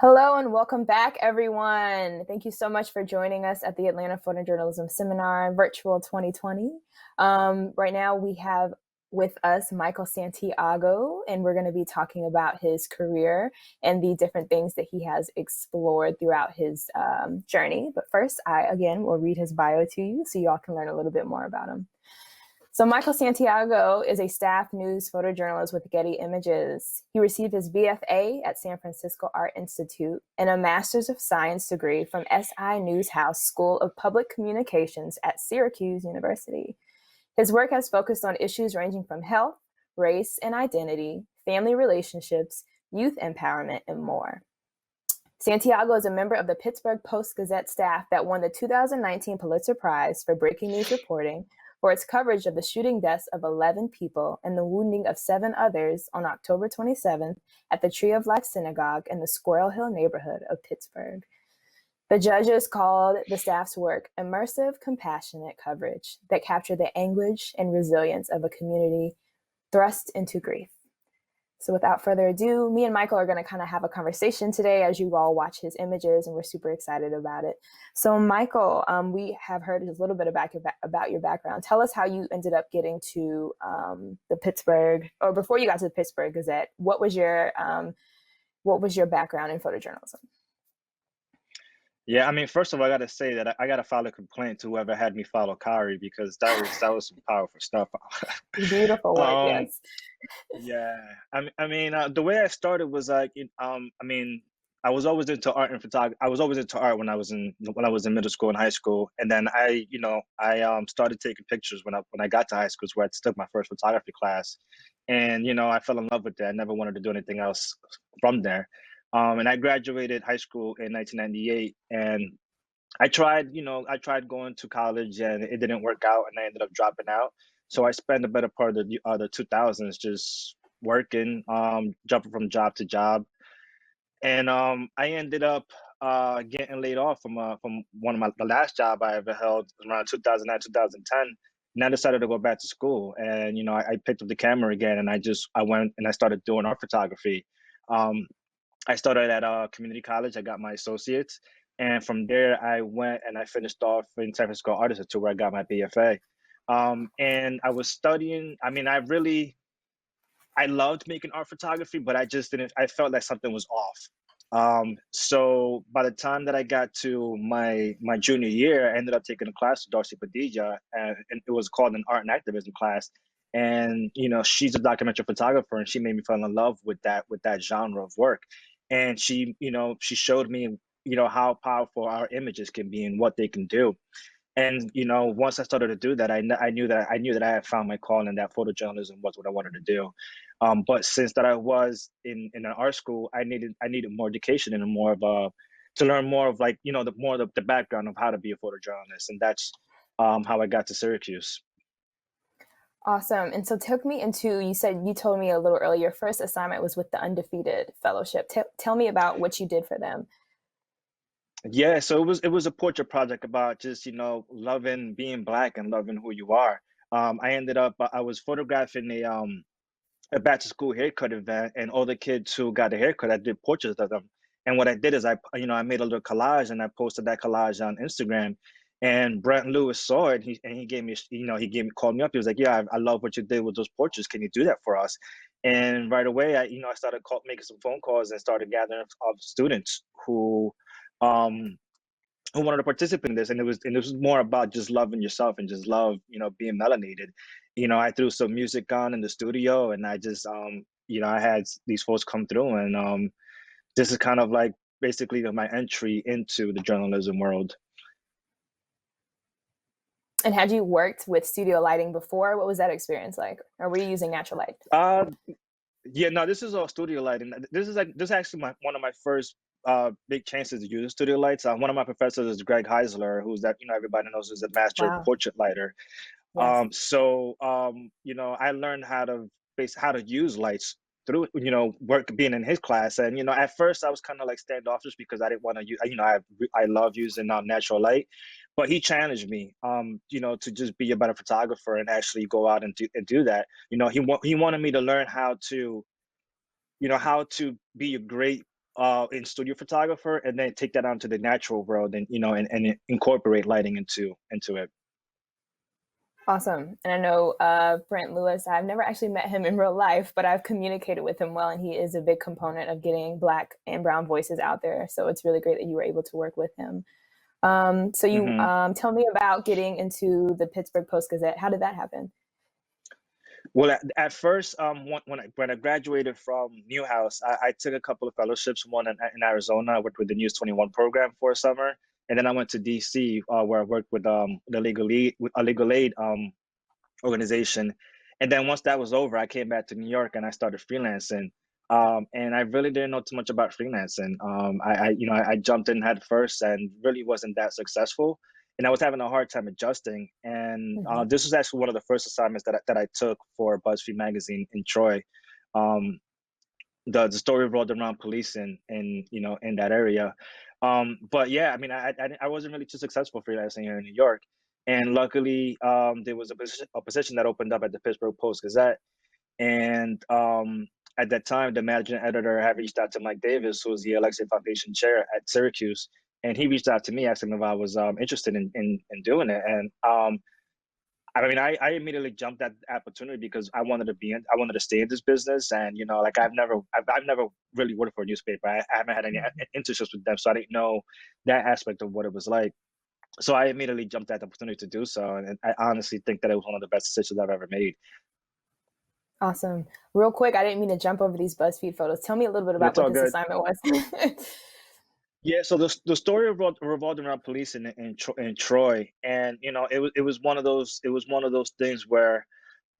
Hello and welcome back, everyone. Thank you so much for joining us at the Atlanta Photojournalism Seminar Virtual 2020. Right now we have with us Michael Santiago, and we're going to be talking about his career and the different things that he has explored throughout his journey. But first, I, again, will read his bio to you so y'all can learn a little bit more about him. So Michael Santiago is a staff news photojournalist with Getty Images. He received his B.F.A. at San Francisco Art Institute and a Master's of Science degree from Newhouse School of Public Communications at Syracuse University. His work has focused on issues ranging from health, race and identity, family relationships, youth empowerment, and more. Santiago is a member of the Pittsburgh Post-Gazette staff that won the 2019 Pulitzer Prize for breaking news reporting for its coverage of the shooting deaths of 11 people and the wounding of 7 others on October 27th at the Tree of Life synagogue in the Squirrel Hill neighborhood of Pittsburgh. The judges called the staff's work immersive, compassionate coverage that captured the anguish and resilience of a community thrust into grief. So without further ado, me and Michael are going to kind of have a conversation today as you all watch his images, and we're super excited about it. So Michael, we have heard a little bit about your background. Tell us how you ended up getting to the Pittsburgh, or before you got to the Pittsburgh Gazette, what was your background in photojournalism? Yeah, I mean, first of all, I gotta say that I gotta file a complaint to whoever had me follow Kari because that was some powerful stuff. Beautiful work, Um, yes. yeah, the way I started was like, I was always into art and photography. I was always into art when I was in middle school and high school, and then I started taking pictures when I got to high school, where I took my first photography class, and I fell in love with that. I never wanted to do anything else from there. And I graduated high school in 1998, and I tried going to college and it didn't work out, and I ended up dropping out. So I spent the better part of the 2000s just working, jumping from job to job, and I ended up getting laid off from one of the last job I ever held around 2009, 2010. And I decided to go back to school, and I picked up the camera again, and I went and I started doing art photography. Um, I started at community college. I got my associates, and from there I went and I finished off in San Francisco Art Institute, where I got my B.F.A. And I was studying. I loved making art photography, but I just didn't. I felt like something was off. So by the time that I got to my junior year, I ended up taking a class with Darcy Padilla, and it was called an art and activism class. And she's a documentary photographer, and she made me fall in love with that genre of work. And she showed me how powerful our images can be and what they can do. And once I started to do that, I knew that I had found my calling, and that photojournalism was what I wanted to do. But since that I was in an art school, I needed more education and more of a to learn more of, like, the background of how to be a photojournalist, and that's how I got to Syracuse. Awesome. And so took me into, you told me a little earlier, your first assignment was with the Undefeated Fellowship. Tell me about what you did for them. Yeah, so it was a portrait project about just loving being Black and loving who you are. I was photographing a back to school haircut event, and all the kids who got a haircut, I did portraits of them. And what I did is I made a little collage, and I posted that collage on Instagram. And Brent Lewis saw it, and he gave me, called me up. He was like, "Yeah, I love what you did with those portraits. Can you do that for us?" And right away, I started making some phone calls and started gathering of students um, who wanted to participate in this. And it was more about just loving yourself and just love, being melanated. I threw some music on in the studio, and I just I had these folks come through, and this is kind of like basically my entry into the journalism world. And had you worked with studio lighting before? What was that experience like? Or were you using natural light? uh yeah, no, this is all studio lighting. This is actually one of my first big chances to use studio lights. One of my professors is Greg Heisler, who's that everybody knows is a master Wow. portrait lighter. Yes. I learned how to use lights through, work being in his class. And, at first I was kind of like standoffish because I didn't want to use, I love using natural light, but he challenged me, to just be a better photographer and actually go out and do that. He wanted me to learn how to be a great in studio photographer, and then take that onto the natural world, and and incorporate lighting into it. Awesome. And I know Brent Lewis, I've never actually met him in real life, but I've communicated with him well, and he is a big component of getting Black and brown voices out there. So it's really great that you were able to work with him. So you Hmm. tell me about getting into the Pittsburgh Post-Gazette. How did that happen? Well, at first, when I graduated from Newhouse, I took a couple of fellowships. One in Arizona. I worked with the News 21 program for a summer, and then I went to DC, where I worked with the legal aid organization. And then once that was over, I came back to New York and I started freelancing. And I really didn't know too much about freelancing. I jumped in head first and really wasn't that successful. And I was having a hard time adjusting. And Mm-hmm. this was actually one of the first assignments that I took for BuzzFeed magazine in Troy. Um, the story revolved around policing in that area. But yeah, I mean, I wasn't really too successful freelancing here in New York, and luckily there was a position that opened up at the Pittsburgh Post-Gazette, and at that time the managing editor had reached out to Mike Davis, who was the Alexei Foundation chair at Syracuse, and he reached out to me asking if I was interested in doing it, and I mean, I immediately jumped at the opportunity because I wanted to stay in this business, and like I've never really worked for a newspaper. I haven't had any Mm-hmm. internships with them, so I didn't know that aspect of what it was like. So I immediately jumped at the opportunity to do so, and I honestly think that it was one of the best decisions I've ever made. Awesome. Real quick, I didn't mean to jump over these BuzzFeed photos. Tell me a little bit about It's what all this good. assignment was. Yeah, so the story revolved around police in Troy, and it was one of those things where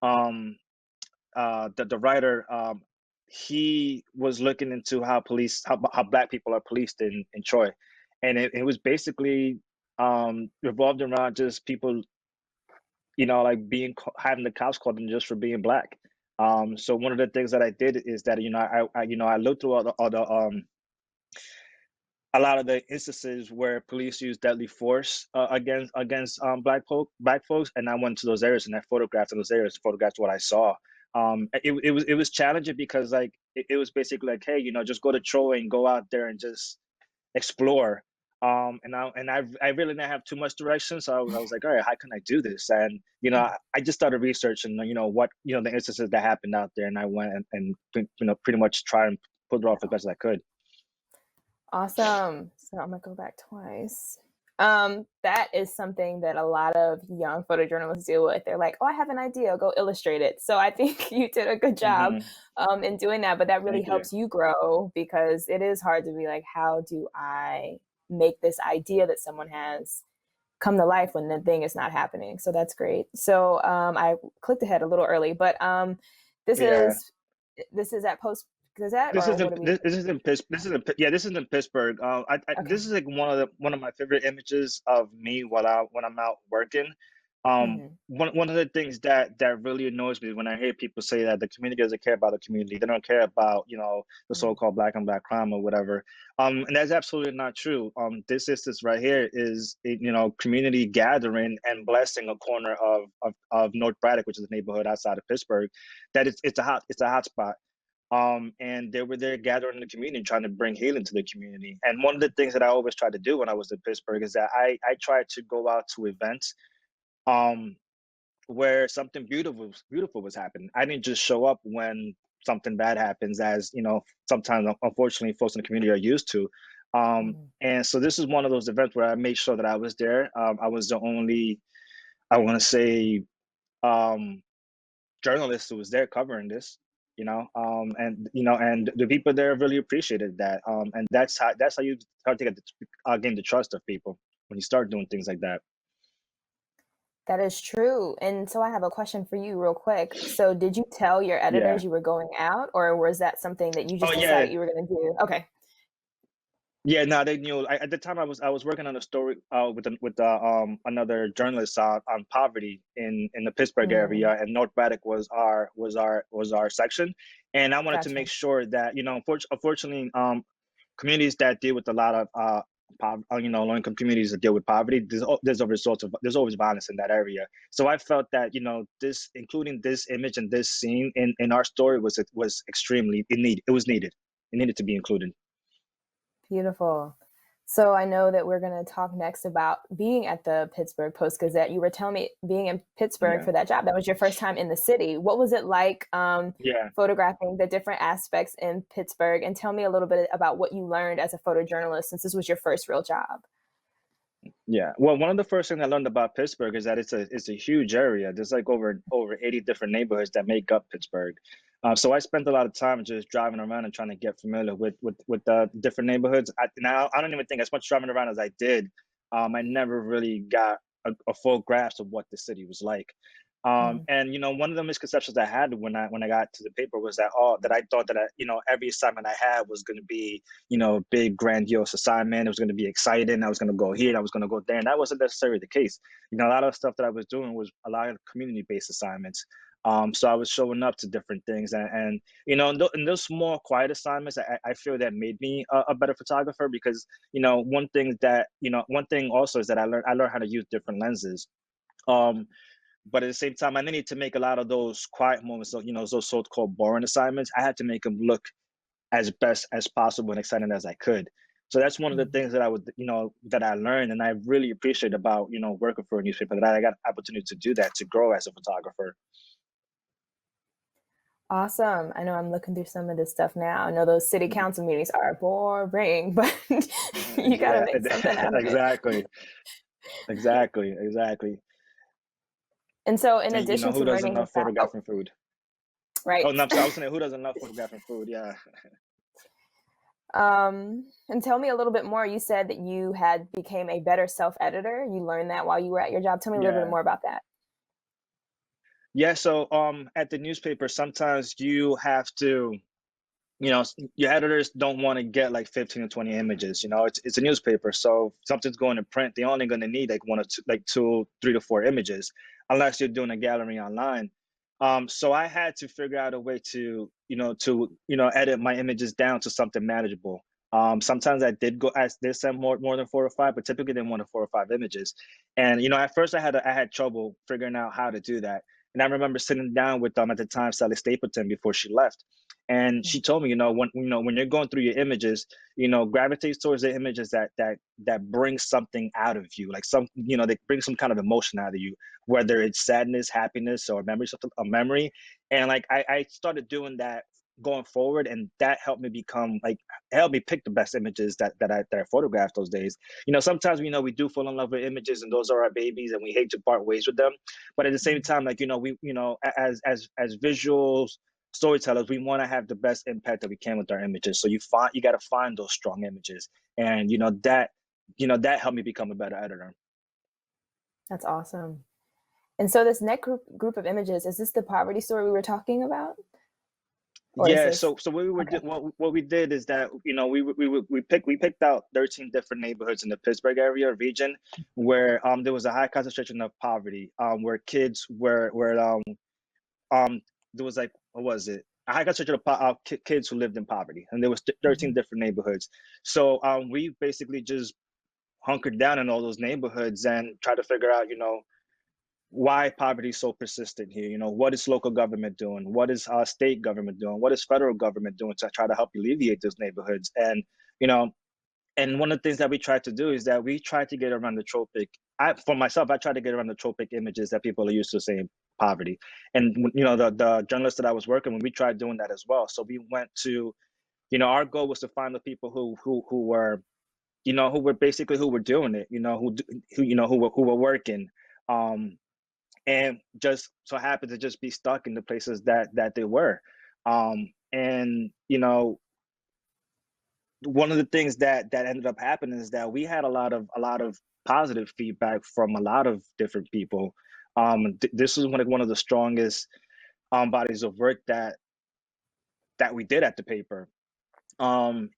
um the writer, he was looking into how black people are policed in Troy, and it was basically revolved around just people, like having the cops call them just for being black. So one of the things that I did is that I looked through all the a lot of the instances where police use deadly force against black folks, and I went to those areas and I photographed those areas, photographed what I saw. It was challenging because like it was basically like, hey, just go to Troy and go out there and just explore. And I really didn't have too much direction, so I was like, all right, how can I do this? And I just started researching, what the instances that happened out there, and I went and pretty much try and put it off as best as I could. Awesome. So I'm gonna go back twice. That is something that a lot of young photojournalists deal with. They're like, "Oh, I have an idea. Go illustrate it." So I think you did a good job Hmm. in doing that. But that really Thank you. helps you grow because it is hard to be like, "How do I make this idea that someone has come to life when the thing is not happening?" So that's great. So I clicked ahead a little early, but this Yeah. is this is at Post Gazette, This or is what in are we? this is in Pittsburgh. This is in Pittsburgh. This Okay. is like one of my favorite images of me when I'm out working. Hmm. One of the things that really annoys me is when I hear people say that the community doesn't care about the community. They don't care about the so-called black on black crime or whatever. And that's absolutely not true. This instance right here is community gathering and blessing a corner of North Braddock, which is a neighborhood outside of Pittsburgh. That it's a hot spot, and they were there gathering in the community, trying to bring healing to the community. And one of the things that I always tried to do when I was in Pittsburgh is that I tried to go out to events um, where something beautiful was happening. I didn't just show up when something bad happens, as sometimes unfortunately folks in the community are used to. And so this is one of those events where I made sure that I was there. I was the only, I want to say, um, journalist who was there covering this, and the people there really appreciated that, and that's how you start to gain the trust of people when you start doing things like that. That is true. And so I have a question for you real quick. So did you tell your Yeah. editors you were going out, or was that something that you Oh just yeah. decided you were going to do? Okay. Yeah, no, they knew. At the time, I was working on a story with another journalist on poverty in the Pittsburgh Mm, area, and North Braddock was our section, and I wanted to make gotcha. sure that unfortunately, communities that deal with a lot of low income communities that deal with poverty, there's always violence in that area. So I felt that this, including this image and this scene in our story, was extremely it was needed. It needed to be included. Beautiful. So I know that we're going to talk next about being at the Pittsburgh Post-Gazette. You were telling me being in Pittsburgh Yeah, for that job. That was your first time in the city. What was it like yeah. photographing the different aspects in Pittsburgh? And tell me a little bit about what you learned as a photojournalist since this was your first real job. Yeah. Well, one of the first things I learned about Pittsburgh is that it's a huge area. There's like over 80 different neighborhoods that make up Pittsburgh. So I spent a lot of time just driving around and trying to get familiar with the different neighborhoods. Now I don't even think as much driving around as I did. I never really got a full grasp of what the city was like. Mm. And one of the misconceptions I had when I got to the paper was that that I thought that every assignment I had was going to be big, grandiose assignment. It was going to be exciting. I was going to go here, and I was going to go there. And that wasn't necessarily the case. A lot of stuff that I was doing was a lot of community-based assignments. So I was showing up to different things. And in those small, quiet assignments, I feel that made me a better photographer because, one thing also is that I learned how to use different lenses. Um, but at the same time, I didn't need to make a lot of those quiet moments, so, those so-called boring assignments. I had to make them look as best as possible and exciting as I could. So that's one of the Mm. things that I learned, and I really appreciate about, working for a newspaper, that I got opportunity to do that, to grow as a photographer. Awesome. I know I'm looking through some of this stuff now. I know those city council meetings are boring, but you got to Yeah, make something out of it. exactly, exactly. And so, in And addition who to doesn't learning love about, oh, photographing food? Oh, right. no, I'm sorry. I was saying, who doesn't love photographing food? Yeah. And tell me a little bit more. You said that you had became a better self-editor. You learned that while you were at your job. Tell me a little bit Yeah. more about that. Yeah, so at the newspaper, sometimes you have to, your editors don't want to get like 15 or 20 images. It's a newspaper, so if something's going to print, they're only going to need like one or two, like two, 3 to 4 images, unless you're doing a gallery online. So I had to figure out a way to, edit my images down to something manageable. Sometimes I did send more than 4 or 5, but typically they wanted 4 or 5 images. And at first I had trouble figuring out how to do that. And I remember sitting down with at the time, Sally Stapleton, before she left. And she told me, when you're going through your images, gravitate towards the images that bring something out of you, like they bring some kind of emotion out of you, whether it's sadness, happiness, or memory, something, a memory. And like I started doing that going forward, and that helped me helped me pick the best images that I photographed those days. Sometimes we do fall in love with images, and those are our babies, and we hate to part ways with them. But at the same time, like we as visuals storytellers, we want to have the best impact that we can with our images. So you got to find those strong images, and that helped me become a better editor. That's awesome. And so, this next group of images, is this the poverty story we were talking about, or is Yeah, this so what we were okay? what we did is that we picked out 13 different neighborhoods in the Pittsburgh area region where there was a high concentration of poverty, where kids were there was, like, what was it, a high concentration of kids who lived in poverty, and there was 13 Mhm. different neighborhoods. So we basically just hunkered down in all those neighborhoods and tried to figure out, why poverty is so persistent here. What is local government doing? What is state government doing? What is federal government doing to try to help alleviate those neighborhoods? And you know, and one of the things that we tried to do is that we tried to get around the tropic. For myself, I tried to get around the tropic images that people are used to saying poverty. And the journalists that I was working with, we tried doing that as well. So we went to, our goal was to find the people who were, who were doing it, who were working. Um, and just so happened to just be stuck in the places that they were. And one of the things that ended up happening is that we had a lot of positive feedback from a lot of different people. This was one of the strongest bodies of work that we did at the paper. And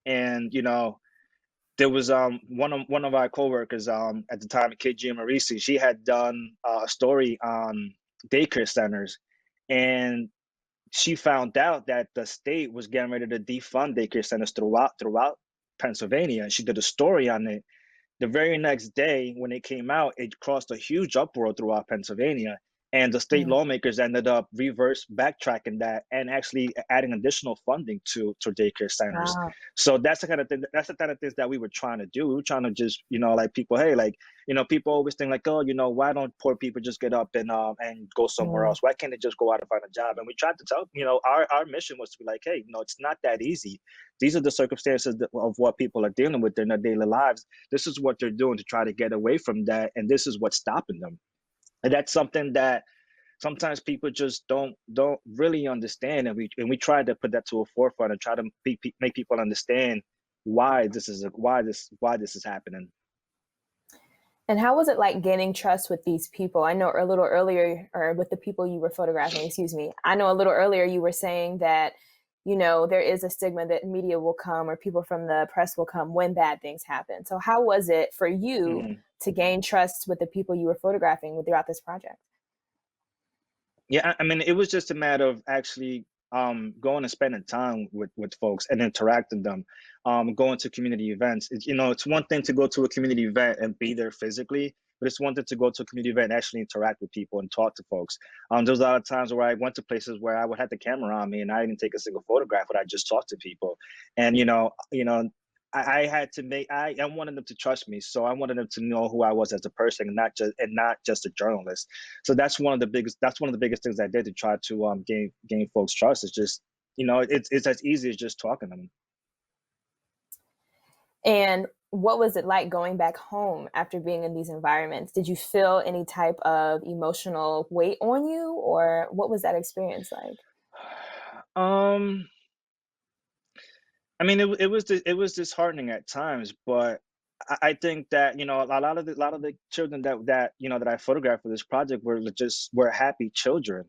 there was one of our coworkers at the time, KG Marisi. She had done a story on daycare centers, and she found out that the state was getting ready to defund daycare centers throughout Pennsylvania. She did a story on it. The very next day, when it came out, it caused a huge uproar throughout Pennsylvania. And the state Mm. lawmakers ended up reverse backtracking that and actually adding additional funding to daycare centers. Wow. So that's the kind of thing. That's the kind of things that we were trying to do. We were trying to just, like people, hey, like, people always think like, oh, why don't poor people just get up and go somewhere Mm. else? Why can't they just go out and find a job? And we tried to tell, our mission was to be like, hey, it's not that easy. These are the circumstances of what people are dealing with in their daily lives. This is what they're doing to try to get away from that, and this is what's stopping them. And that's something that sometimes people just don't really understand, and we try to put that to a forefront and try to make people understand why this is happening. And how was it like gaining trust with these people? I know a little earlier, or with the people you were photographing, excuse me. I know a little earlier you were saying that, there is a stigma that media will come or people from the press will come when bad things happen. So how was it for you Mhm. to gain trust with the people you were photographing throughout this project? Yeah, I mean, it was just a matter of actually going and spending time with folks and interacting them, going to community events. It's one thing to go to a community event and be there physically, but it's one thing to go to a community event and actually interact with people and talk to folks. There was a lot of times where I went to places where I would have the camera on me and I didn't take a single photograph, but I just talked to people. And I had to I wanted them to trust me, so I wanted them to know who I was as a person, and not just a journalist. So that's one of the biggest things I did to try to gain folks' trust. It's just, it's as easy as just talking to them. And what was it like going back home after being in these environments? Did you feel any type of emotional weight on you, or what was that experience like? Um, I mean, it was disheartening at times, but I think that a lot of the children that I photographed for this project were happy children.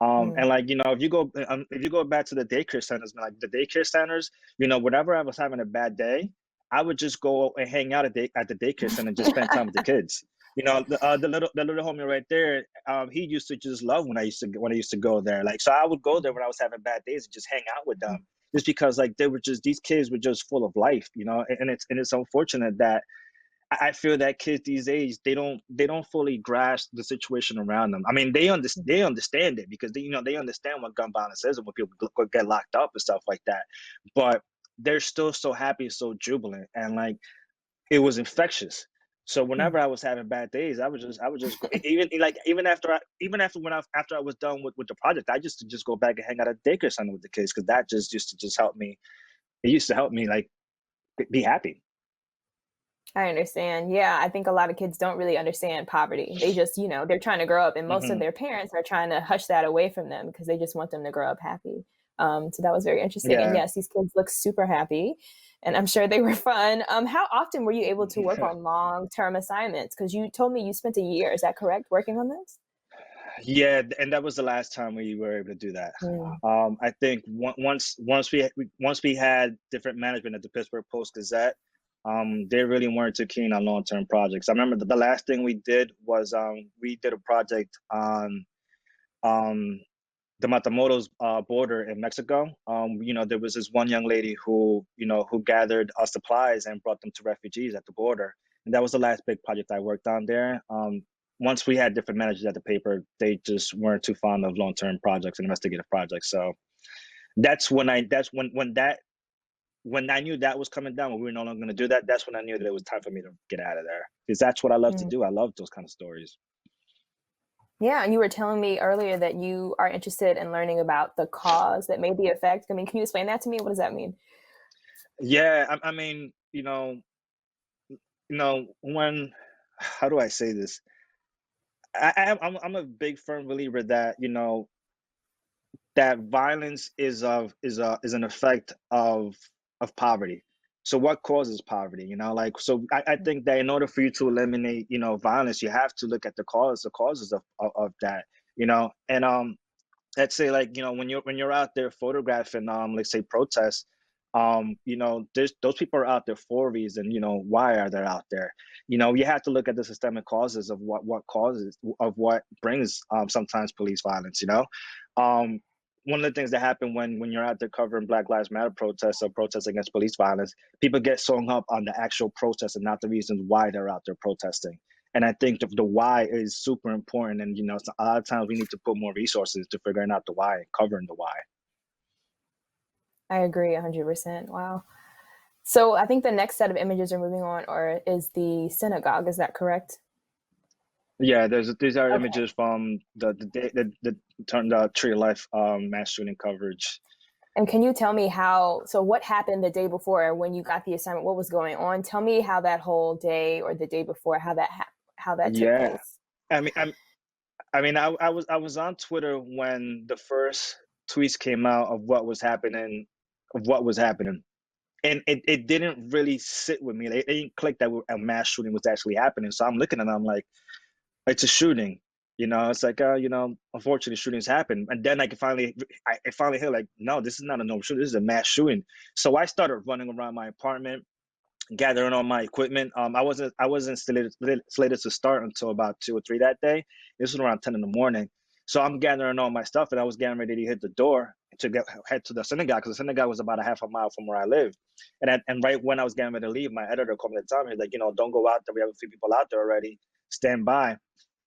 Mm. And like, if you go back to the daycare centers, like the daycare centers, whenever I was having a bad day, I would just go and hang out at the daycare center and just spend time with the kids. The little homie right there, he used to just love when I used to go there. Like, so I would go there when I was having bad days and just hang out with them, just because like these kids were just full of life, and it's unfortunate that I feel that kids these days, they don't fully grasp the situation around them. I mean, they understand it because they understand what gun violence is and when people get locked up and stuff like that, but they're still so happy, so jubilant, and like it was infectious. So whenever Mm. I was having bad days, I would just go, even after I was done with the project, I just go back and hang out at daycare center with the kids, because that just used to just help me. It used to help me like be happy. I understand. Yeah, I think a lot of kids don't really understand poverty. They just, they're trying to grow up, and most of Hmm. their parents are trying to hush that away from them because they just want them to grow up happy. So that was very interesting. And Yeah. yes, these kids look super happy, and I'm sure they were fun. How often were you able to work on long-term assignments? Because you told me you spent a year. Is that correct, working on this? Yeah, and that was the last time we were able to do that. Mm. I think once we had different management at the Pittsburgh Post-Gazette, they really weren't too keen on long-term projects. I remember the last thing we did was we did a project on um, the Matamoros border in Mexico. There was this one young lady who gathered supplies and brought them to refugees at the border, and that was the last big project I worked on there. Once we had different managers at the paper, they just weren't too fond of long-term projects and investigative projects. So that's when I knew that was coming down, when we were no longer going to do that. That's when I knew that it was time for me to get out of there, because that's what I love to Mm. do. I love those kind of stories. Yeah, and you were telling me earlier that you are interested in learning about the cause that made the effect. I mean, can you explain that to me? What does that mean? Yeah, I mean, when how do I say this? I'm a big firm believer that that violence is an effect of poverty. So what causes poverty? Like, so I think that in order for you to eliminate violence, you have to look at the causes of that. And let's say, like, when you're out there photographing let's say protests, there's those people are out there for a reason. Why are they out there? You have to look at the systemic causes of what brings sometimes police violence. um One of the things that happen when you're out there covering Black Lives Matter protests or protests against police violence, people get hung up on the actual protest and not the reasons why they're out there protesting. And I think the why is super important. And, so a lot of times we need to put more resources to figuring out the why and covering the why. I agree 100%. Wow. So I think the next set of images we're moving on is the synagogue. Is that correct? Yeah, these are Okay. images from the Tree of Life mass shooting coverage. And can you tell me so what happened the day before when you got the assignment? What was going on? Tell me how that whole day or the day before, how that took Yeah, place. I mean, I was on Twitter when the first tweets came out of what was happening, and it didn't really sit with me. It didn't click that a mass shooting was actually happening. So I'm looking and I'm like, it's a shooting. It's like, unfortunately, shootings happen. And then I finally hit like, no, this is not a normal shooting. This is a mass shooting. So I started running around my apartment, gathering all my equipment. I wasn't slated to start until about 2 or 3 that day. This was around 10 in the morning. So I'm gathering all my stuff, and I was getting ready to hit the door to head to the synagogue, because the synagogue was about a half a mile from where I lived. And right when I was getting ready to leave, my editor called me at the time. He's like, don't go out there. We have a few people out there already. Stand by.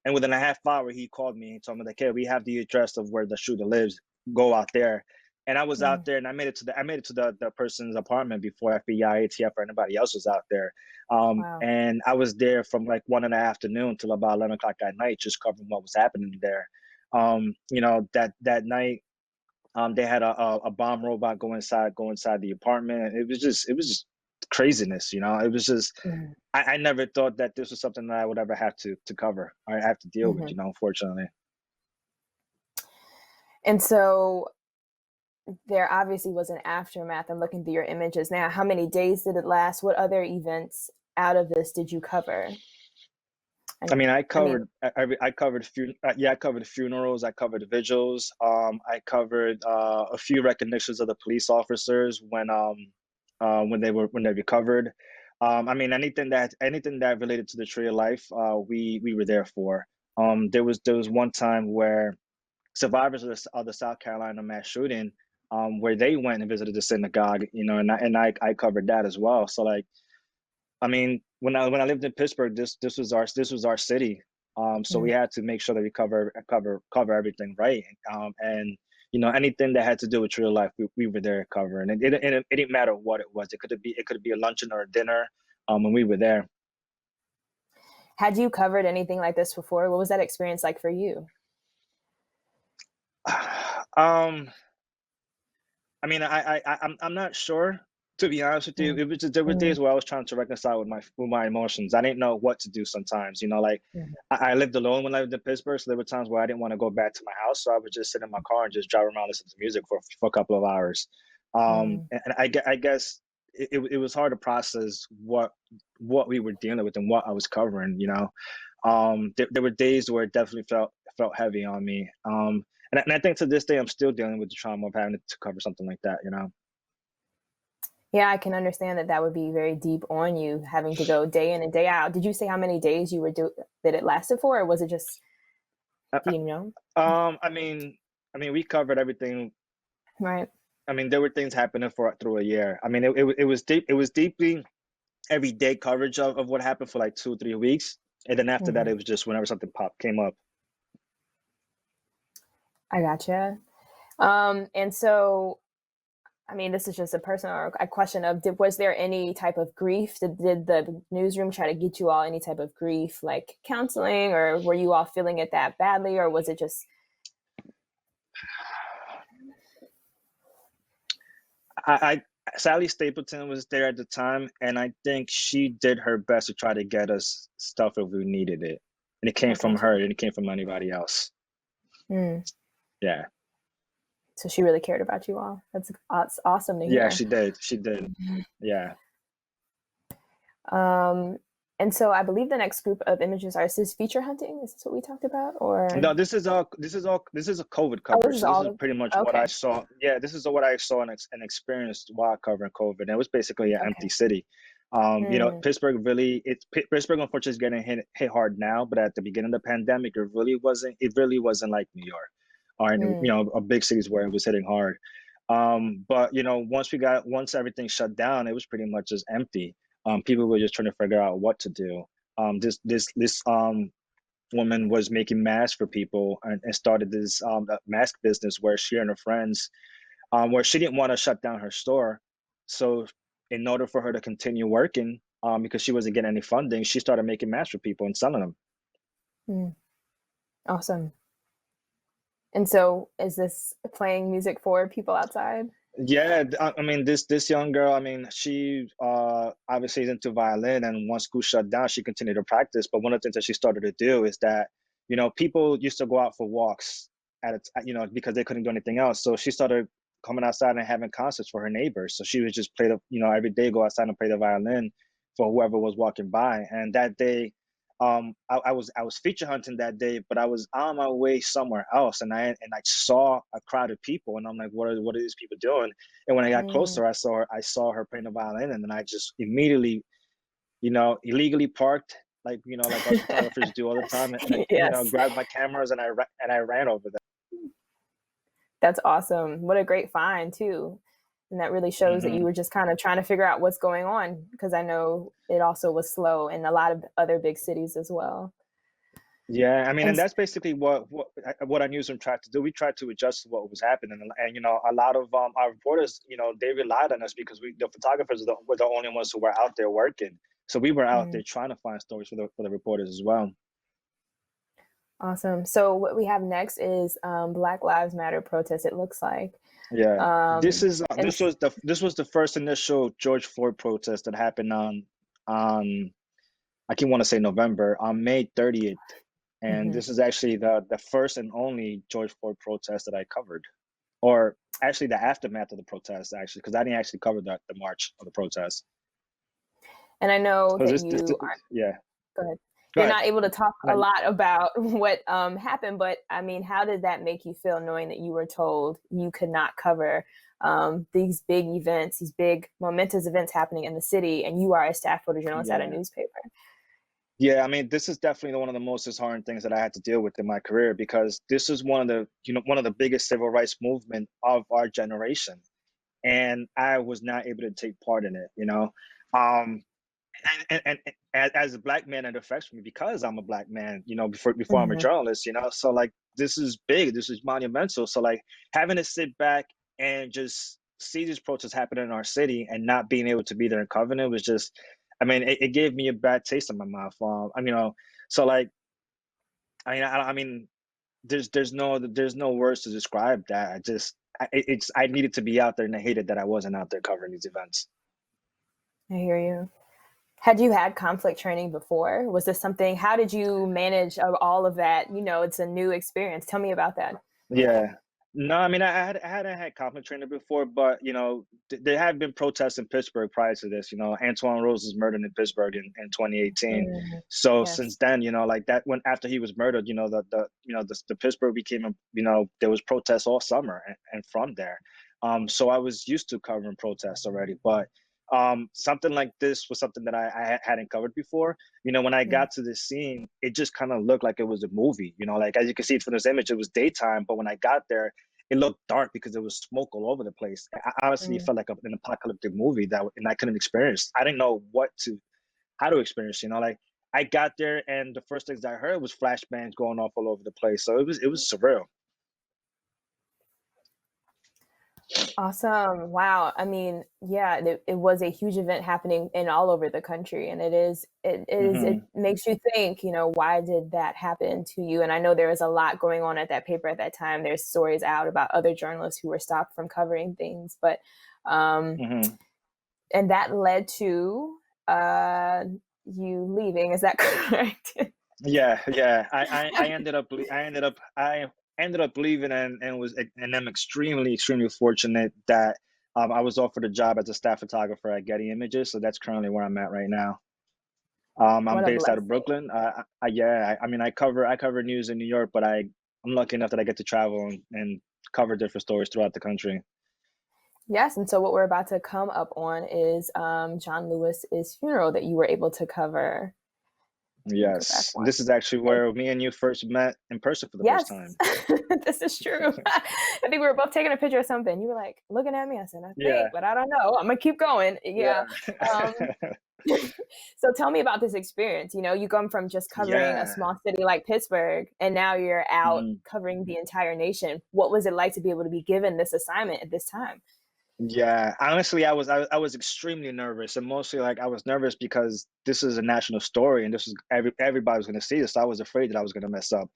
And within a half hour, he called me and told me like, "Hey, we have the address of where the shooter lives. Go out there." And I was out Mm, there, and I made it to the person's apartment before FBI, ATF, or anybody else was out there. wow. And I was there from like 1 in the afternoon till about 11 o'clock at night, just covering what was happening there. That night, they had a bomb robot go inside the apartment. It was just craziness. It was just Mhm. I never thought that this was something that I would ever have to cover or have to deal with. Mhm. Unfortunately. And so there obviously was an aftermath. I'm looking through your images now. How many days did it last? What other events out of this did you cover? I mean, I I mean, covered I covered I covered funerals, I covered vigils, I covered a few recognitions of the police officers when they recovered. I mean, anything that related to the Tree of Life, we were there for. There was one time where survivors of the South Carolina mass shooting, where they went and visited the synagogue, and I covered that as well. So like, I mean, when I lived in Pittsburgh, this was our city. So we mm, had to make sure that we cover everything right. And anything that had to do with real life, we were there covering. And it didn't matter what it was. It could be a luncheon or a dinner. And we were there. had you covered anything like this before? What was that experience like for you? um, I mean, I'm not sure, to be honest with you. Mm, It was just, there were mm, days where I was trying to reconcile with my emotions. I didn't know what to do sometimes. Like, mhm, I lived alone when I lived in Pittsburgh, so there were times where I didn't want to go back to my house, so I would just sit in my car and just drive around, listen to music for a couple of hours. mm. And I guess it was hard to process what we were dealing with and what I was covering. There were days where it definitely felt heavy on me. And I think to this day I'm still dealing with the trauma of having to cover something like that. Yeah, I can understand that that would be very deep on you, having to go day in and day out. Did you say how many days you were that it lasted for, or was it just, I, do you know? I mean, we covered everything. Right. I mean, there were things happening for through a year. I mean, it was deep. It was deeply everyday coverage of what happened for like 2 or 3 weeks, and then after that, Hmm. it was just whenever something came up. I gotcha. And so, I mean, this is just a personal a question of, was there any type of grief? Did the newsroom try to get you all any type of grief, like counseling, or were you all feeling it that badly, or was it just, I Sally Stapleton was there at the time, and I think she did her best to try to get us stuff if we needed it, and it came I from gotcha. her. It came from anybody else. Mm. Yeah, So she really cared about you all. That's awesome to yeah, hear. she did. She did. Yeah. Um, and so I believe the next group of images are, is this feature hunting? Is this what we talked about? Or, No, this is a COVID oh, this coverage. is So this all is of, pretty much what I okay. saw. Yeah, this is what I saw and experienced while covering COVID. And it was basically an empty Okay. city. Mm, Pittsburgh unfortunately is getting hit hard now, but at the beginning of the pandemic, it really wasn't like New York or any, mm, a big cities where it was hitting hard. But once everything shut down, it was pretty much just empty. People were just trying to figure out what to do. this woman was making masks for people, and started this mask business where she and her friends, where she didn't want to shut down her store. So in order for her to continue working, because she wasn't getting any funding, she started making masks for people and selling them. Mm, awesome. And so is this playing music for people outside? Yeah, I mean, this young girl, I mean, she obviously is into violin, and once school shut down, she continued to practice. But one of the things that she started to do is that, people used to go out for walks because they couldn't do anything else. So she started coming outside and having concerts for her neighbors. So she would just play every day, go outside and play the violin for whoever was walking by. And that day, I was feature hunting that day, but I was on my way somewhere else, and I saw a crowd of people, and I'm like, what are these people doing? And when I got Mm. closer, I saw her playing the violin, and then I just immediately, illegally parked, like us photographers do all the time, and I, Yes, grabbed my cameras, and I ran over there. that's awesome. What a great find too. And that really shows that you Hmm. were just kind of trying to figure out what's going on, because I know it also was slow in a lot of other big cities as well. Yeah, I mean, And and that's basically what our newsroom tried to do. We tried to adjust to what was happening, and a lot of our reporters, they relied on us because the photographers were the only ones who were out there working. So we were out mm, there trying to find stories for the reporters as well. awesome. So what we have next is Black Lives Matter protest, it looks like. Yeah, this Um, is and this was the first initial George Floyd protest that happened on I can want to say November, on May 30th, and mhm. this is actually the first and only George Floyd protest that I covered. Or actually the aftermath of the protest, actually, because I didn't actually cover the march of the protest. And I know So that this you are, yeah. go ahead. Go You're ahead. not able to talk No, a lot about what happened, but I mean, how did that make you feel knowing that you were told you could not cover these big events, these big momentous events happening in the city, and you are a staff photojournalist at a yeah. newspaper? Yeah, I mean, this is definitely one of the most disheartening things that I had to deal with in my career, because this is one of the biggest civil rights movement of our generation, and I was not able to take part in it. Um, and as a black man, it affects me because I'm a black man, before I'm a Hmm. journalist, so like this is big, this is monumental. So like having to sit back and just see these protests happening in our city and not being able to be there and covering it was just, I mean, it gave me a bad taste in my mouth. So like, I mean, there's no words to describe that. I needed to be out there, and I hated that I wasn't out there covering these events. I hear you. Had you had conflict training before? Was this something, how did you manage all of that? It's a new experience. Tell me about that. Yeah. No, I mean, I hadn't had conflict training before, but there have been protests in Pittsburgh prior to this. Antoine Rose was murdered in Pittsburgh in 2018. Mm, So yes. since then, like that, when after he was murdered, the Pittsburgh became there was protests all summer, and from there, so I was used to covering protests already. But something like this was something that I hadn't covered before. When I Mm, got to this scene, it just kind of looked like it was a movie. Like as you can see from this image, it was daytime, but when I got there, it looked dark because there was smoke all over the place. I honestly mm. felt like an apocalyptic movie and I couldn't experience. I didn't know how to experience. Like I got there, and the first things I heard was flashbangs going off all over the place. So it was surreal. Awesome. Wow. I mean, yeah, it was a huge event happening in all over the country. And it Hmm. makes you think, why did that happen to you? And I know there was a lot going on at that paper at that time. There's stories out about other journalists who were stopped from covering things, but, um, Hmm. and that led to, you leaving. Is that correct? Yeah. I ended up leaving, and I'm extremely fortunate that I was offered a job as a staff photographer at Getty Images. So that's currently where I'm at right now. I'm What a based out of blessing. Brooklyn. Yeah, I mean, I cover news in New York, but I'm lucky enough that I get to travel and cover different stories throughout the country. Yes, and so what we're about to come up on is John Lewis's funeral that you were able to cover. Let me go back Yes, one. this is actually Thank where me and you first met in person for the first Yes, time. this is true. I think we were both taking a picture of something. You were like looking at me. I said, I Yeah, think, but I don't know. I'm gonna keep going. Yeah. yeah. Um, So tell me about this experience. You know, you come from just covering a Yeah. small city like Pittsburgh, and now you're out Mhm. covering the entire nation. What was it like to be able to be given this assignment at this time? Yeah, honestly, I was extremely nervous, and mostly like I was nervous because this is a national story, and this is everybody was going to see this. So I was afraid that I was going to mess up.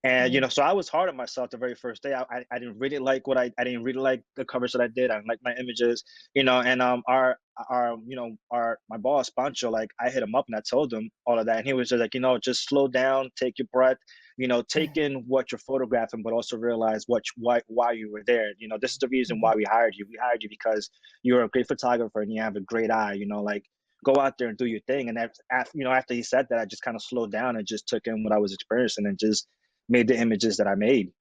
And Mm, so I was hard on myself the very first day. I didn't really like what I didn't really like the coverage that I did. I didn't like my images, and our our my boss Pancho, like I hit him up and I told him all of that, and he was just like, just slow down, take your breath, take mm, in what you're photographing, but also realize why you were there. This is the reason mhm. why we hired you. We hired you because you're a great photographer and you have a great eye. Like go out there and do your thing. And after he said that, I just kind of slowed down and just took in what I was experiencing and just made the images that I made.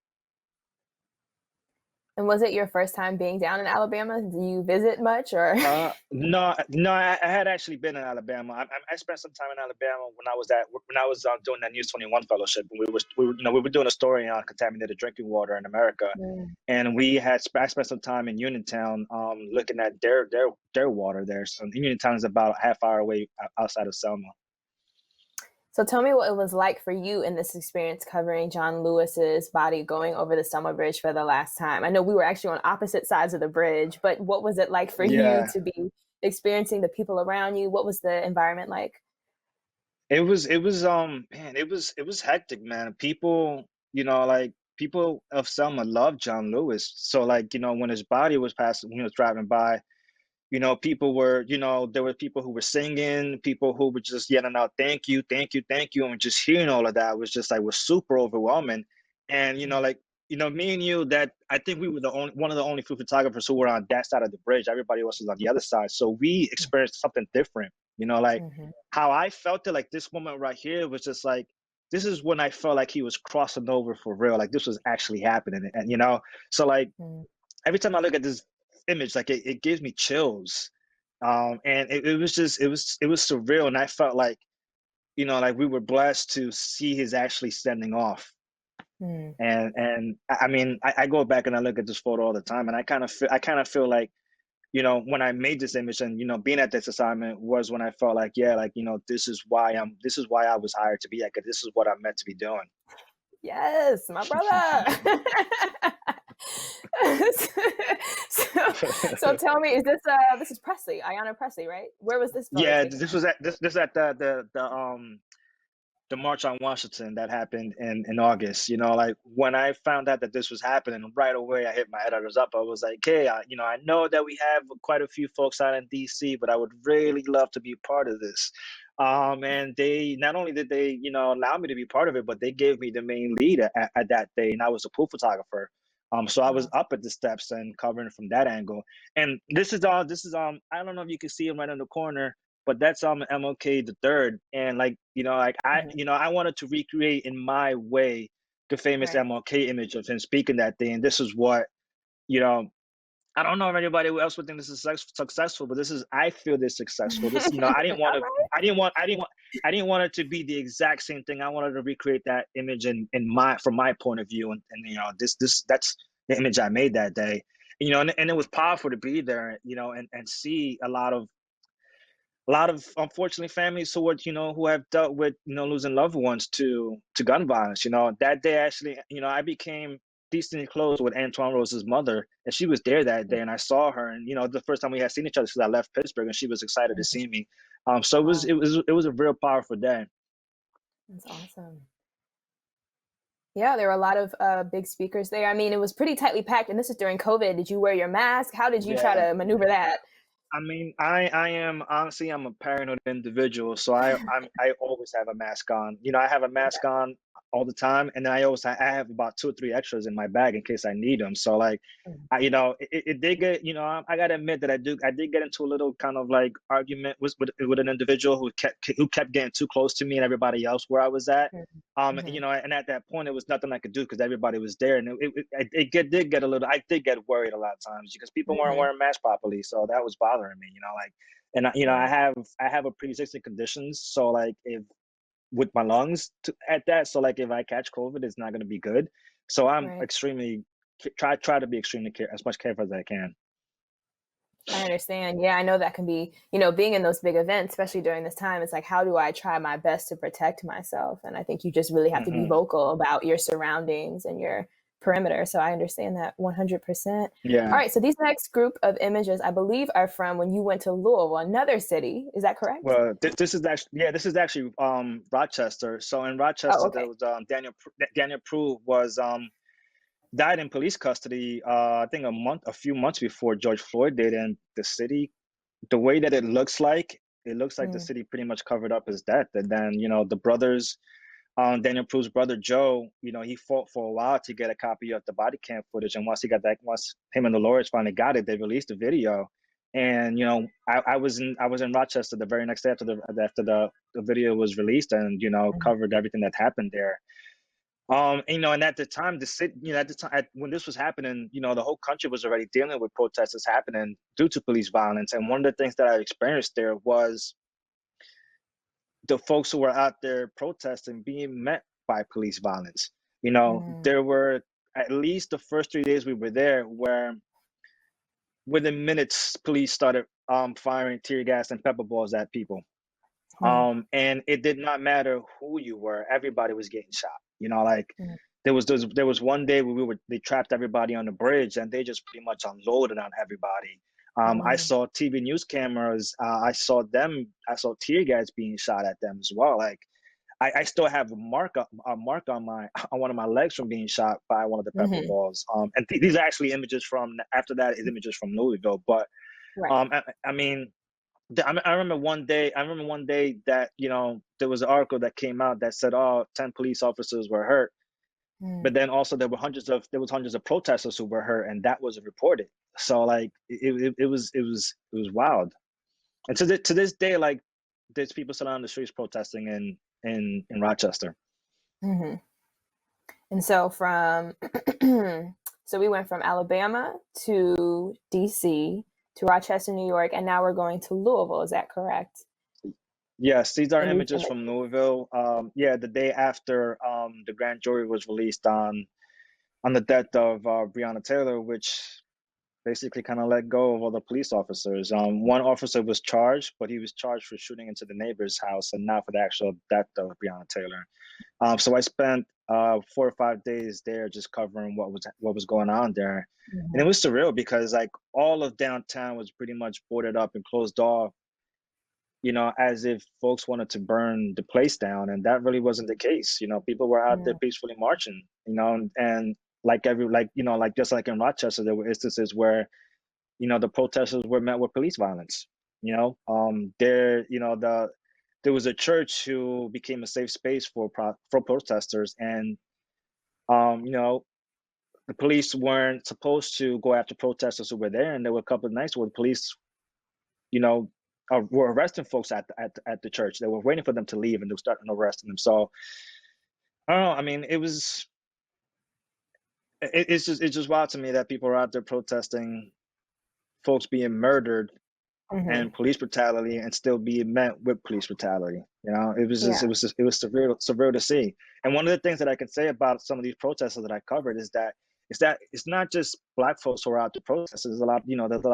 And was it your first time being down in Alabama? Do you visit much or? No, no, I had actually been in Alabama. I spent some time in Alabama when I was doing that News 21 fellowship. We were doing a story on contaminated drinking water in America, Mm. and I spent some time in Uniontown, looking at their water there. So Uniontown is about a half hour away outside of Selma. So tell me what it was like for you in this experience covering John Lewis's body going over the Selma Bridge for the last time. I know we were actually on opposite sides of the bridge, but what was it like for you Yeah, to be experiencing the people around you? What was the environment like? it was man, it was hectic, man. Like people of Selma love John Lewis. So like, when his body was passing, when he was driving by, people were, there were people who were singing, people who were just yelling out, thank you, thank you, thank you. And just hearing all of that was just like, was super overwhelming. And, like, me and you, that I think we were one of the only few photographers who were on that side of the bridge. Everybody else was on the other side. So we experienced something different, like Mm-hmm. how I felt it, like this moment right here was just like, this is when I felt like he was crossing over for real. Like this was actually happening. And, so like, every time I look at this image, like it gives me chills. And it was just it was surreal, and I felt like like we were blessed to see his actually standing off. Mm-hmm. And I mean, I go back and I look at this photo all the time, and I kind of feel like when I made this image and being at this assignment was when I felt like, yeah, like this is why I was hired to be at, 'cause this is what I'm meant to be doing. Yes, my brother. so, so tell me, is this is Presley, Ayanna Presley, right? Where was this photo Yeah, taken this at? was at this at the March on Washington that happened in August. Like when I found out that this was happening, right away I hit my editors up. I was like, hey, I know that we have quite a few folks out in DC, but I would really love to be part of this. And they not only did they, allow me to be part of it, but they gave me the main lead at that day, and I was a pool photographer. So I was Wow. up at the steps and covering from that angle. And this is I don't know if you can see him right in the corner, but that's MLK the third. And like, like Mhm. I wanted to recreate in my way the famous Right. MLK image of him speaking that day. And this is what, you know, I don't know if anybody else would think this is successful, but I feel this successful. This, I didn't want All to, right. I didn't want it to be the exact same thing. I wanted to recreate that image from my point of view. And that's the image I made that day. And it was powerful to be there, and see a lot of unfortunately families who have dealt with losing loved ones to gun violence. That day actually, I became decently close with Antoine Rose's mother, and she was there that day, and I saw her, and the first time we had seen each other since I left Pittsburgh, and she was excited to Mhm. see me. So Wow, it was a real powerful day. that's awesome. Yeah, there were a lot of big speakers there. I mean, it was pretty tightly packed, and this is during COVID. Did you wear your mask? How did you try Yeah. to maneuver that? I mean, I am honestly, I'm a paranoid individual, so I always have a mask on. I have a Okay. mask on all the time, and then I have about two or three extras in my bag in case I need them. So like, Mhm. it did get, I gotta admit that I did get into a little kind of like argument with an individual who kept getting too close to me and everybody else where I was at. Mhm. And, Mhm. and at that point, it was nothing I could do because everybody was there, and did get a little. I did get worried a lot of times because people weren't Mhm. wearing masks properly, so that was bothering me. Like, and Right. I have a pre-existing conditions, so like if with my lungs at that, so like if I catch COVID, it's not going to be good. So I'm Right. extremely try to be extremely as much careful as I can. I understand. Yeah, I know that can be, being in those big events, especially during this time, it's like, how do I try my best to protect myself? And I think you just really have to be Hmm. vocal about your surroundings and your perimeter. So I understand that 100%. All Yeah. right. So these next group of images, I believe, are from when you went to Louisville, another city. Is that correct? Well, this is actually Rochester. So in Oh, Rochester, there okay. was Daniel Prue was died in police custody. I think a few months before George Floyd did, and the city, the way that it looks like the Mm, city pretty much covered up his death. And then the brothers, Daniel Prue's brother Joe, he fought for a while to get a copy of the body cam footage, and once him and the lawyers finally got it, they released the video. And I was in Rochester the very next day after the video was released, and mm, covered everything that happened there. And at the time, the city, when this was happening, the whole country was already dealing with protests happening due to police violence. And one of the things that I experienced there was the folks who were out there protesting being met by police violence. mm, There were at least the first 3 days we were there where within minutes, police started firing tear gas and pepper balls at people. mm, And it did not matter who you were; everybody was getting shot. Like mm, there was one day where they trapped everybody on the bridge, and they just pretty much unloaded on everybody. I mm, saw TV news cameras. I saw tear gas being shot at them as well. Like I still have a mark on my on one of my legs from being shot by one of the pepper mhm. balls. And these are actually images from after that is images from Louisville. But Right. I mean, I remember one day. I remember one day that there was an article that came out that said, "Oh, 10 police officers were hurt," Mm, but then also there was hundreds of protesters who were hurt, and that was reported. So like it was wild. And to this day, like there's people still on the streets protesting in Rochester. mhm. And so so we went from Alabama to DC to Rochester, New York, and now we're going to Louisville. Is that correct? Yes, these are And these images from images. Louisville. Yeah, the day after the grand jury was released on the death of Breonna Taylor, which basically kind of let go of all the police officers. One officer was charged, but he was charged for shooting into the neighbor's house and not for the actual death of Breonna Taylor. So I spent 4 or 5 days there just covering what was going on there, and it Mhm, was surreal because like all of downtown was pretty much boarded up and closed off. As if folks wanted to burn the place down, and that really wasn't the case. People were out there mm, peacefully marching. And like just like in Rochester, there were instances where the protesters were met with police violence. There was a church who became a safe space for protesters, and the police weren't supposed to go after protesters who were there, and there were a couple of nights where the police, you know, were arresting folks at the church. They were waiting for them to leave, and they were starting arresting them. So I don't know. I mean, it's just wild to me that people are out there protesting folks being murdered mhm. and police brutality and still being met with police brutality. It was just Yeah. it was surreal to see. And one of the things that I can say about some of these protests that I covered is that it's not just black folks who are out there protesting. There's a lot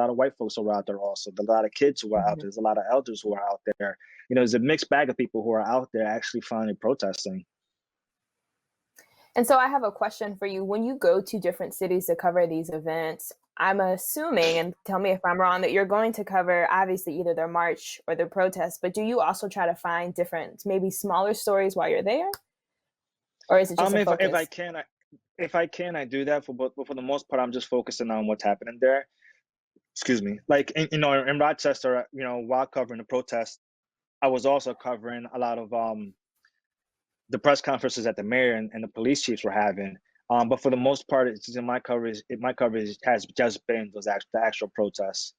of white folks who are out there also. There's a lot of kids who are out Mhm. there. There's a lot of elders who are out there. There's a mixed bag of people who are out there actually finally protesting. And so I have a question for you. When you go to different cities to cover these events, I'm assuming, and tell me if I'm wrong, that you're going to cover obviously either the march or the protest, but do you also try to find different, maybe smaller stories while you're there? Or is it just a If I focus? can, I do that but for the most part, I'm just focusing on what's happening there. Excuse me. Like in Rochester, while covering the protest, I was also covering a lot of the press conferences that the mayor and the police chiefs were having. But for the most part, it's in my coverage has just been the actual protests.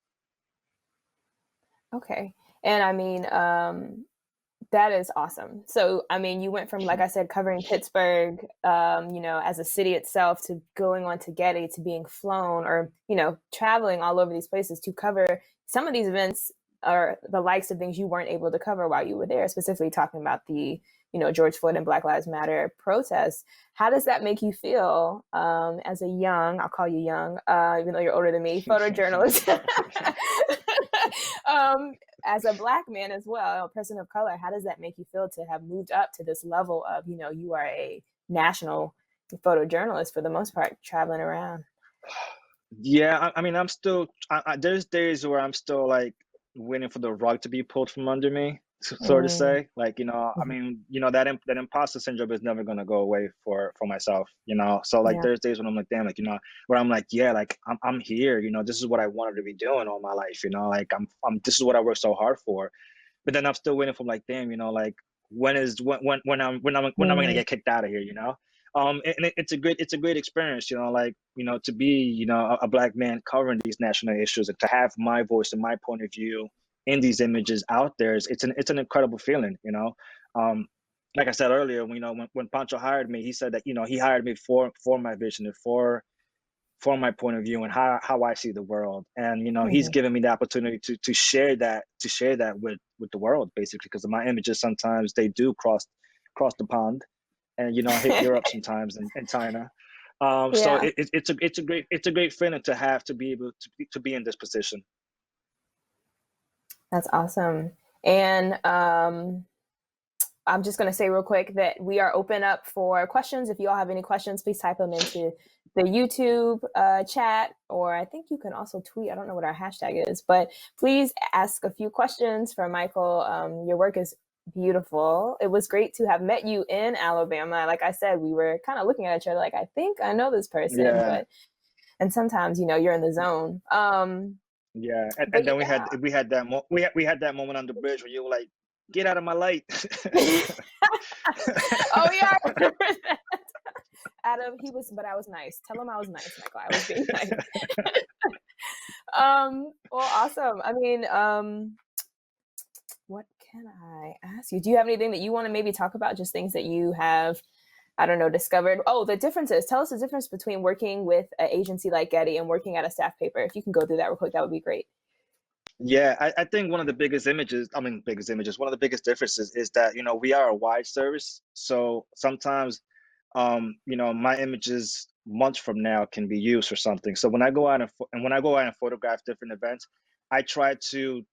Okay. And I mean, that is awesome. So, I mean, you went from, like I said, covering Pittsburgh, as a city itself to going on to Getty to being flown or, traveling all over these places to cover some of these events or the likes of things you weren't able to cover while you were there, specifically talking about the, George Floyd and Black Lives Matter protests. How does that make you feel as a young, I'll call you young, even though you're older than me, photojournalist, as a Black man as well, a person of color? How does that make you feel to have moved up to this level of, you are a national photojournalist for the most part, traveling around? Yeah, I mean, I'm still. There's days where I'm still like waiting for the rug to be pulled from under me, so to Mm, say. Like, I mean, that imposter syndrome is never gonna go away for myself. So like, yeah. there's days when I'm like, damn, like, where I'm like, yeah, like I'm here. This is what I wanted to be doing all my life. Like I'm this is what I worked so hard for. But then I'm still waiting for like, damn, like when am I gonna Mm, get kicked out of here? And it's a great experience, like, to be, a Black man covering these national issues and to have my voice and my point of view in these images out there. It's an incredible feeling. Like I said earlier, when Pancho hired me, he said that, he hired me for my vision and for my point of view and how I see the world. And he's mhm. given me the opportunity to share that with the world, basically, because my images sometimes they do cross the pond and hit Europe sometimes and China. So Yeah, it's a great feeling to have to be able to be in this position. that's awesome. And I'm just going to say real quick that we are open up for questions. If you all have any questions, please type them into the YouTube chat, or I think you can also tweet. I don't know what our hashtag is, but please ask a few questions for Michael. Your work is beautiful. It was great to have met you in Alabama. Like I said, we were kind of looking at each other like, I think I know this person, Yeah, and sometimes, you're in the zone. yeah. And, But and then yeah. we had that moment on the bridge where you were like, "Get out of my light." Oh yeah, I remember that. But I was nice. Tell him I was nice, Michael. I was being nice. Well, awesome. I mean, what can I ask you? Do you have anything that you want to maybe talk about? Just things that you have, I don't know, discovered? Oh, the differences. Tell us the difference between working with an agency like Getty and working at a staff paper. If you can go through that real quick, that would be great. Yeah, I think one of the biggest images, one of the biggest differences is that, we are a wide service. So sometimes, my images months from now can be used for something. So when I go out and photograph different events, I try to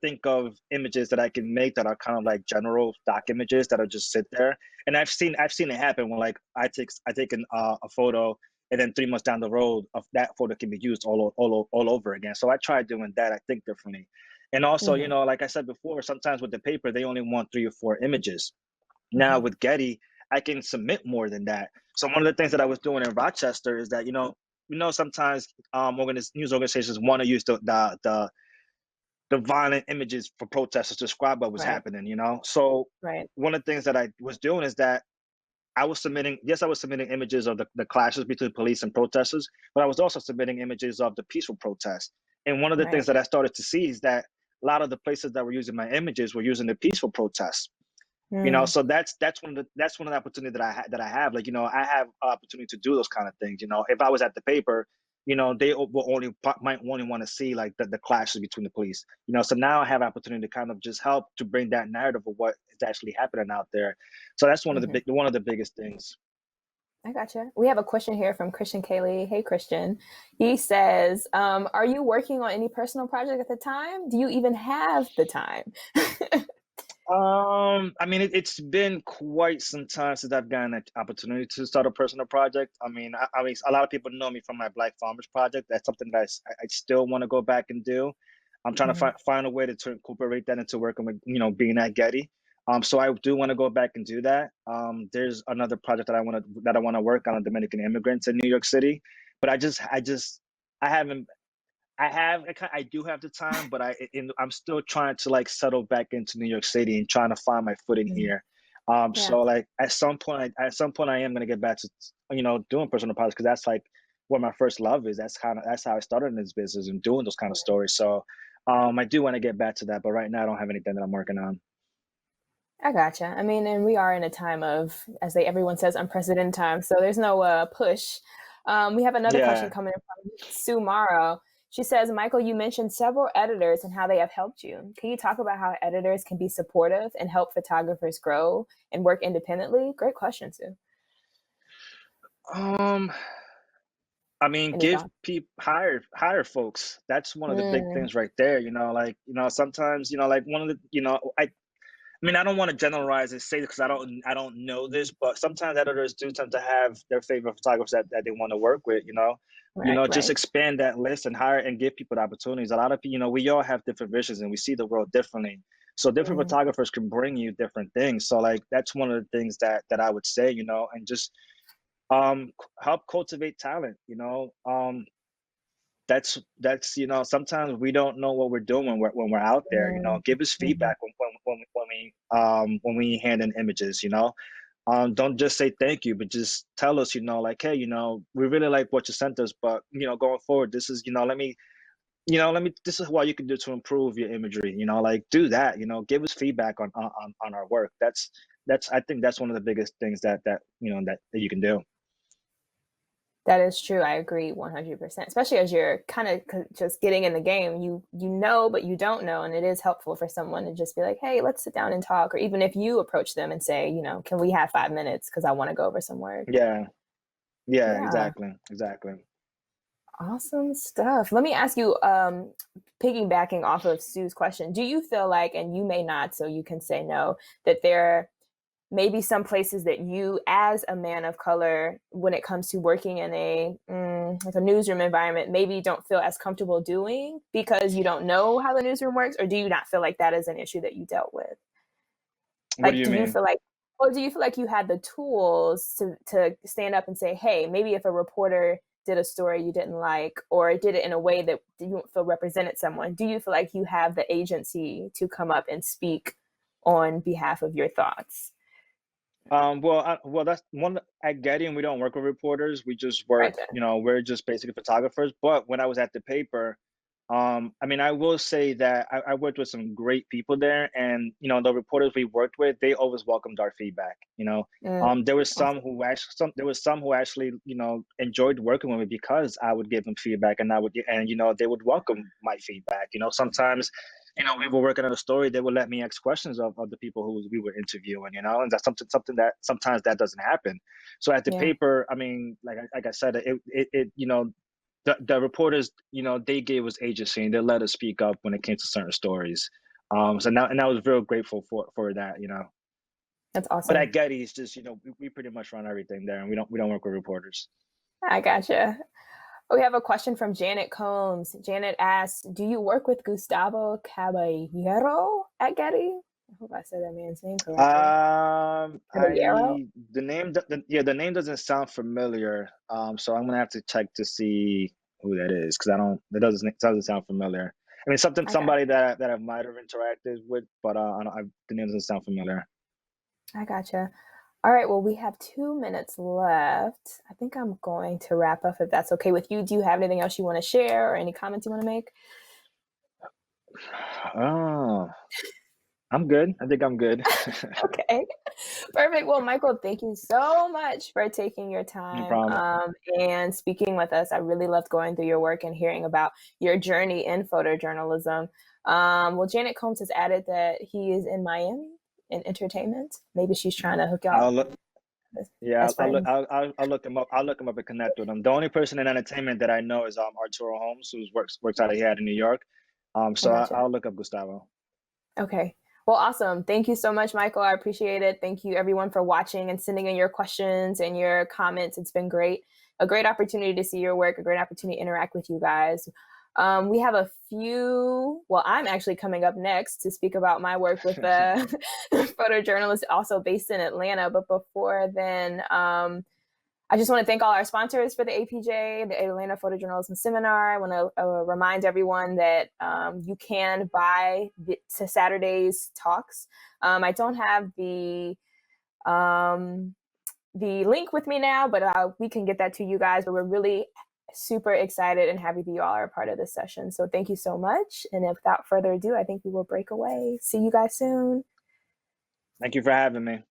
think of images that I can make that are kind of like general stock images that'll just sit there. And I've seen it happen when like I take a photo and then 3 months down the road of that photo can be used all over again. So I try doing that. I think differently. And also, Mm-hmm. like I said before, sometimes with the paper, they only want 3 or 4 images. Now Mm-hmm. with Getty, I can submit more than that. So one of the things that I was doing in Rochester is that, sometimes news organizations want to use the violent images for protesters to describe what was Right. happening, So Right. one of the things that I was doing is that I was submitting images of the clashes between police and protesters, but I was also submitting images of the peaceful protests. And one of the things Right. that I started to see is that a lot of the places that were using my images were using the peaceful protests. Mm. So that's one of the opportunity that I have. Like, I have opportunity to do those kind of things. If I was at the paper, they will might only want to see like the clashes between the police. So now I have opportunity to kind of just help to bring that narrative of what is actually happening out there. So that's Mm-hmm. one of the biggest things. I gotcha. We have a question here from Christian Cayley. Hey, Christian. He says, are you working on any personal project at the time? Do you even have the time? I mean, it's been quite some time since I've gotten an opportunity to start a personal project. I mean, a lot of people know me from my Black Farmers Project. That's something that I still want to go back and do. I'm trying to Mhm. find a way to incorporate that into working with, being at Getty. So I do want to go back and do that. There's another project that I want to work on Dominican immigrants in New York City, but I haven't I do have the time, but I'm still trying to like settle back into New York City and trying to find my footing Mhm. here. Yeah. So like at some point I am gonna get back to doing personal projects because that's like where my first love is. That's how I started in this business and doing those kind of stories. So I do want to get back to that, but right now I don't have anything that I'm working on. I gotcha. I mean, and we are in a time of, everyone says, unprecedented time. So there's no push. We have another question Yeah. coming in from Sue Morrow. She says, Michael, you mentioned several editors and how they have helped you. Can you talk about how editors can be supportive and help photographers grow and work independently? Great question, Sue. Um, I mean, Any give thoughts? people hire folks. That's one of the big Mm, things right there. Sometimes, like one of the, I mean, I don't want to generalize and say because I don't know this, but sometimes editors do tend to have their favorite photographers that they want to work with. right, Just right. expand that list and hire and give people the opportunities. A lot of people, we all have different visions and we see the world differently. So different Mm, photographers can bring you different things. So like that's one of the things that I would say, and just help cultivate talent. Sometimes we don't know what we're doing when we're out there. mm, Give us mhm. feedback when we hand in images. Don't just say thank you, but just tell us, like, hey, we really like what you sent us, but going forward, this is, this is what you can do to improve your imagery. Like do that. Give us feedback on our work. I think that's one of the biggest things that you can do. That is true. I agree 100%. Especially as you're kind of just getting in the game, you know, but you don't know, and it is helpful for someone to just be like, "Hey, let's sit down and talk." Or even if you approach them and say, "Can we have 5 minutes because I want to go over some work." Yeah. Yeah. Yeah, Exactly. awesome stuff. Let me ask you, piggybacking off of Sue's question, do you feel like, and you may not, so you can say no, that there maybe some places that you as a man of color when it comes to working in like a newsroom environment maybe don't feel as comfortable doing because you don't know how the newsroom works, or do you not feel like that is an issue that you dealt with? What do Like you do you mean? feel like, or do you feel like you had the tools to stand up and say, hey, maybe if a reporter did a story you didn't like or did it in a way that you don't feel represented someone, do you feel like you have the agency to come up and speak on behalf of your thoughts? Well, that's one at Getty, and we don't work with reporters. We just work, Right. we're just basically photographers. But when I was at the paper, I mean, I will say that I worked with some great people there, and the reporters we worked with, they always welcomed our feedback. Mm, There was awesome. some who actually, enjoyed working with me because I would give them feedback, and they would welcome my feedback. Sometimes we were working on a story, they would let me ask questions of the people who we were interviewing, and that's something that sometimes that doesn't happen. So at the Yeah. paper, I mean, like I said, the reporters, they gave us agency and they let us speak up when it came to certain stories. So now, and I was real grateful for that. That's But awesome. at Getty, it's just, we pretty much run everything there, and we don't work with reporters. I gotcha. We have a question from Janet Combs. Janet asks, do you work with Gustavo Caballero at Getty? I hope I said that man's name correctly. Caballero? I the name, yeah, the name doesn't sound familiar. So I'm gonna have to check to see who that is because I don't. It doesn't sound familiar. I mean, I got somebody that I might have interacted with, but the name doesn't sound familiar. I gotcha. All right, well, we have 2 minutes left. I think I'm going to wrap up if that's okay with you. Do you have anything else you want to share or any comments you want to make? Oh, I'm good. I think I'm good. Okay. Perfect. Well, Michael, thank you so much for taking your No time problem. and speaking with us. I really loved going through your work and hearing about your journey in photojournalism. Well, Janet Combs has added that he is in Miami in entertainment. Maybe she's trying to hook y'all I'll look. as, Yeah, as friends. I'll look him up. I'll look him up and connect with him. The only person in entertainment that I know is Arturo Holmes, who works out of here in New York. I So gotcha. I'll look up Gustavo. Okay. Well, awesome. Thank you so much, Michael. I appreciate it. Thank you, everyone, for watching and sending in your questions and your comments. It's been great. A great opportunity to see your work, a great opportunity to interact with you guys. We have a few. Well, I'm actually coming up next to speak about my work with the photojournalist, also based in Atlanta. But before then, I just want to thank all our sponsors for the APJ, the Atlanta Photojournalism Seminar. I want to remind everyone that you can buy to Saturday's talks. I don't have the link with me now, but we can get that to you guys. But we're really super excited and happy that you all are a part of this session. So thank you so much. And without further ado, I think we will break away. See you guys soon. Thank you for having me.